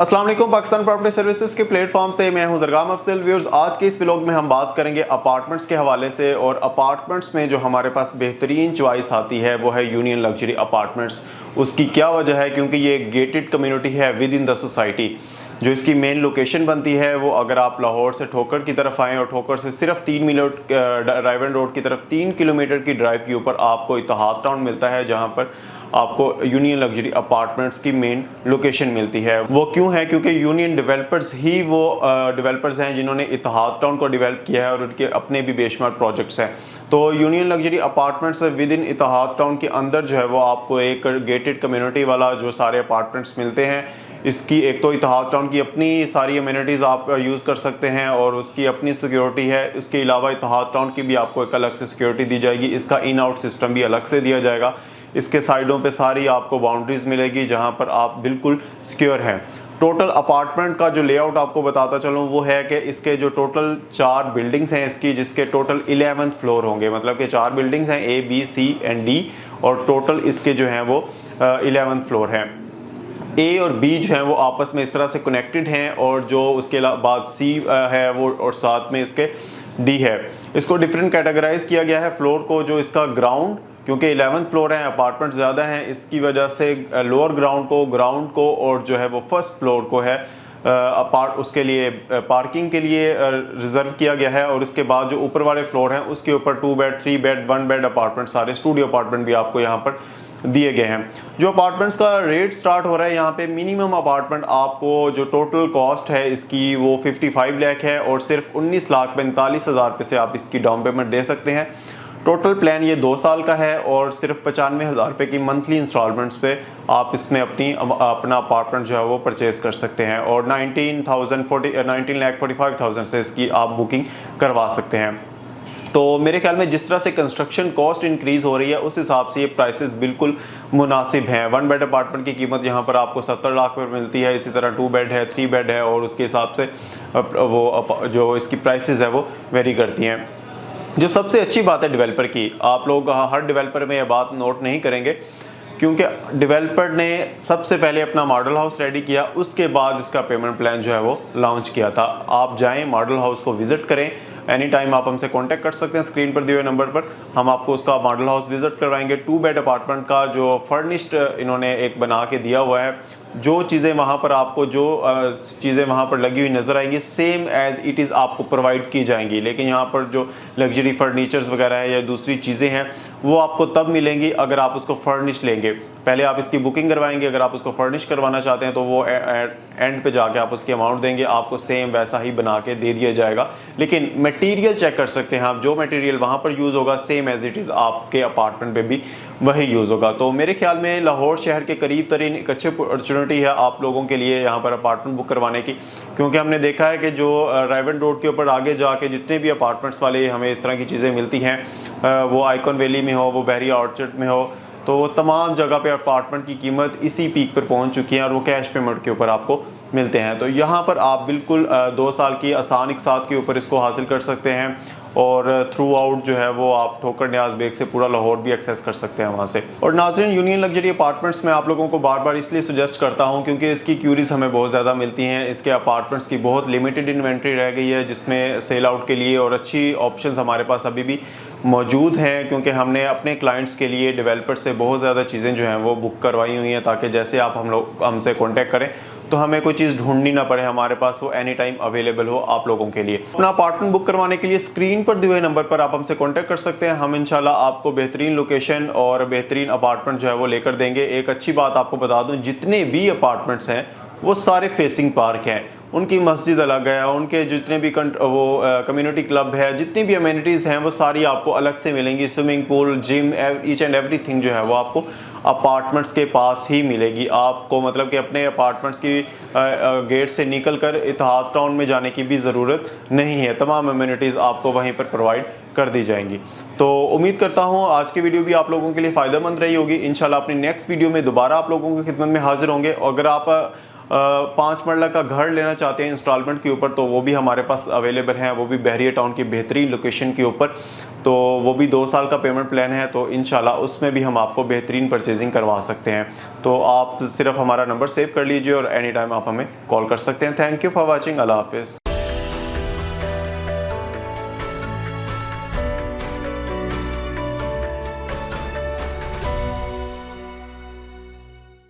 अस्सलाम वालेकुम। Pakistan property services के प्लेटफॉर्म से मैं हूं जरगाम अफजल। व्यूअर्स, आज के इस व्लॉग में हम बात करेंगे अपार्टमेंट्स के हवाले से। और अपार्टमेंट्स में जो हमारे पास बेहतरीन चॉइस आती है वो है यूनियन लग्जरी अपार्टमेंट्स। उसकी क्या वजह है? क्योंकि ये एक गेटेड कम्युनिटी है विद इन द सोसाइटी। जो इसकी मेन लोकेशन बनती है वो, अगर आप लाहौर से ठोकर की तरफ आएँ और ठोकर से सिर्फ 3 मिनट रायवन रोड की तरफ 3 किलोमीटर की ड्राइव के ऊपर आपको इत्तेहाद टाउन मिलता है, जहाँ पर आपको यूनियन लग्जरी अपार्टमेंट्स की मेन लोकेशन मिलती है। वो क्यों है? क्योंकि यूनियन डेवलपर्स ही वो डेवलपर्स हैं जिन्होंने इत्तेहाद टाउन को डेवलप किया है और उनके अपने भी बेशुमार प्रोजेक्ट्स हैं। तो union luxury apartments within Ittehad town के अंदर जो है वो आपको एक गेटेड कम्युनिटी वाला जो सारे अपार्टमेंट्स मिलते हैं। इसकी एक तो इत्तेहाद टाउन की अपनी सारी अमेनिटीज़ आप यूज़ कर सकते हैं और उसकी अपनी सिक्योरिटी है। इसके अलावा इत्तेहाद टाउन की भी आपको एक अलग से सिक्योरिटी दी जाएगी। इसका इन आउट सिस्टम भी अलग से दिया जाएगा। इसके साइडों पे सारी आपको बाउंड्रीज मिलेगी जहां पर आप बिल्कुल सिक्योर हैं। टोटल अपार्टमेंट का जो लेआउट आपको बताता चलूँ वो है कि इसके जो टोटल 4 बिल्डिंग्स हैं इसकी, जिसके टोटल 11th फ्लोर होंगे। मतलब कि 4 बिल्डिंग्स हैं, A, B, C and D, और टोटल इसके जो हैं वो 11th फ्लोर हैं। A और B जो हैं वो आपस में इस तरह से कनेक्टेड हैं, और जो उसके बाद C है वो, और साथ में इसके D है। इसको डिफरेंट कैटेगराइज किया गया है फ्लोर को। जो इसका ग्राउंड, क्योंकि 11th फ्लोर है, अपार्टमेंट ज़्यादा हैं, इसकी वजह से लोअर ग्राउंड को और जो है वो फर्स्ट फ्लोर को है उसके लिए पार्किंग के लिए रिजर्व किया गया है। और इसके बाद जो ऊपर वाले फ्लोर हैं उसके ऊपर 2 बेड 3 बेड 1 बेड अपार्टमेंट, सारे स्टूडियो अपार्टमेंट भी आपको यहाँ पर दिए गए हैं। जो अपार्टमेंट्स का रेट स्टार्ट हो रहा है यहाँ पे, मिनिमम अपार्टमेंट आपको जो टोटल कॉस्ट है इसकी वो 55 लाख है, और सिर्फ 19,45,000 रुपये से आप इसकी डाउन पेमेंट दे सकते हैं। टोटल प्लान ये 2 साल का है, और सिर्फ 95,000 रुपये की मंथली इंस्टॉलमेंट्स पे आप इसमें अपना अपार्टमेंट जो है वो परचेज़ कर सकते हैं। और 19,45,000 से इसकी आप बुकिंग करवा सकते हैं। तो मेरे ख्याल में जिस तरह से कंस्ट्रक्शन कॉस्ट इंक्रीज़ हो रही है उस हिसाब से ये प्राइसेस बिल्कुल मुनासिब हैं। 1 बेड अपार्टमेंट की कीमत यहाँ पर आपको 70 लाख पर मिलती है। इसी तरह 2 बेड है, 3 बेड है, और उसके हिसाब से वो जो इसकी प्राइसेस है वो वेरी करती हैं। जो सबसे अच्छी बात है डेवलपर की, आप लोग हर डेवलपर में ये बात नोट नहीं करेंगे, क्योंकि डेवलपर ने सबसे पहले अपना मॉडल हाउस रेडी किया, उसके बाद इसका पेमेंट प्लान जो है वो लॉन्च किया था। आप जाएं मॉडल हाउस को विज़िट करें, एनी टाइम आप हमसे कांटेक्ट कर सकते हैं स्क्रीन पर दिए हुए नंबर पर। हम आपको उसका मॉडल हाउस विज़िट करवाएंगे। 2 बेड अपार्टमेंट का जो फर्निश्ड इन्होंने एक बना के दिया हुआ है, जो चीज़ें वहाँ पर आपको चीज़ें वहाँ पर लगी हुई नज़र आएंगी सेम एज़ इट इज़ आपको प्रोवाइड की जाएंगी। लेकिन यहाँ पर जो लग्जरी फर्नीचर्स वगैरह है या दूसरी चीज़ें हैं वो आपको तब मिलेंगी अगर आप उसको फर्निश लेंगे। पहले आप इसकी बुकिंग करवाएंगे, अगर आप उसको फर्निश करवाना चाहते हैं तो वो एंड पे जाके आप उसकी अमाउंट देंगे, आपको सेम वैसा ही बना के दे दिया जाएगा। लेकिन मटेरियल चेक कर सकते हैं आप, जो मटेरियल वहाँ पर यूज़ होगा सेम एज़ इट इज़ आपके अपार्टमेंट पे भी वही यूज़ होगा। तो मेरे ख्याल में लाहौर शहर के करीब तरीन एक अच्छी अपॉर्चुनिटी है आप लोगों के लिए यहाँ पर अपार्टमेंट बुक करवाने की, क्योंकि हमने देखा है कि जो रायवन रोड के ऊपर आगे जाके जितने भी अपार्टमेंट्स वाले हमें इस तरह की चीज़ें मिलती हैं, वो आइकॉन वैली में हो, वो बहरिया ऑर्चर्ड में हो, तो वो तमाम जगह पे अपार्टमेंट की कीमत इसी पीक पर पहुंच चुकी है और वो कैश पेमेंट के ऊपर आपको मिलते हैं। तो यहाँ पर आप बिल्कुल 2 साल की आसान इकसात के ऊपर इसको हासिल कर सकते हैं, और थ्रू आउट जो है वो आप ठोकर न्याज बेग से पूरा लाहौर भी एक्सेस कर सकते हैं वहाँ से। और नाज़रीन, यूनियन लग्जरी अपार्टमेंट्स में आप लोगों को बार बार इसलिए सजेस्ट करता हूँ क्योंकि इसकी क्यूरीज हमें बहुत ज़्यादा मिलती हैं। इसके अपार्टमेंट्स की बहुत लिमिटेड इन्वेंट्री रह गई है जिसमें सेल आउट के लिए, और अच्छी ऑप्शंस हमारे पास अभी भी मौजूद हैं, क्योंकि हमने अपने क्लाइंट्स के लिए डेवलपर से बहुत ज़्यादा चीज़ें जो हैं वो बुक करवाई हुई हैं, ताकि जैसे आप हमसे कॉन्टैक्ट करें तो हमें कोई चीज़ ढूंढनी ना पड़े, हमारे पास वो एनी टाइम अवेलेबल हो आप लोगों के लिए। अपना अपार्टमेंट बुक करवाने के लिए स्क्रीन पर दिए हुए नंबर पर आप हमसे कांटेक्ट कर सकते हैं। हम इंशाल्लाह आपको बेहतरीन लोकेशन और बेहतरीन अपार्टमेंट जो है वो लेकर देंगे। एक अच्छी बात आपको बता दूं, जितने भी अपार्टमेंट्स हैं वो सारे फेसिंग पार्क हैं, उनकी मस्जिद अलग है, उनके जितने भी कम्युनिटी क्लब है, जितनी भी अमेनिटीज़ हैं वो सारी आपको अलग से मिलेंगी। Swimming pool, gym, each and everything जो है वो आपको अपार्टमेंट्स के पास ही मिलेगी। आपको मतलब कि अपने अपार्टमेंट्स की गेट से निकल कर इत्तेहाद टाउन में जाने की भी ज़रूरत नहीं है, तमाम अमेनिटीज़ आपको वहीं पर प्रोवाइड कर दी जाएंगी। तो उम्मीद करता हूँ आज की वीडियो भी आप लोगों के लिए फ़ायदेमंद रही होगी। इंशाल्लाह अपनी नेक्स्ट वीडियो में दोबारा आप लोगों की खिदमत में हाजिर होंगे। अगर आप 5 मरला का घर लेना चाहते हैं इंस्टॉलमेंट के ऊपर तो वो भी हमारे पास अवेलेबल हैं, वो भी बहरिया टाउन की बेहतरीन लोकेशन के ऊपर। तो वो भी 2 साल का पेमेंट प्लान है, तो इंशाल्लाह उसमें भी हम आपको बेहतरीन परचेजिंग करवा सकते हैं। तो आप सिर्फ हमारा नंबर सेव कर लीजिए और एनी टाइम आप हमें कॉल कर सकते हैं। Thank you for watching. अल्लाह हाफिज़।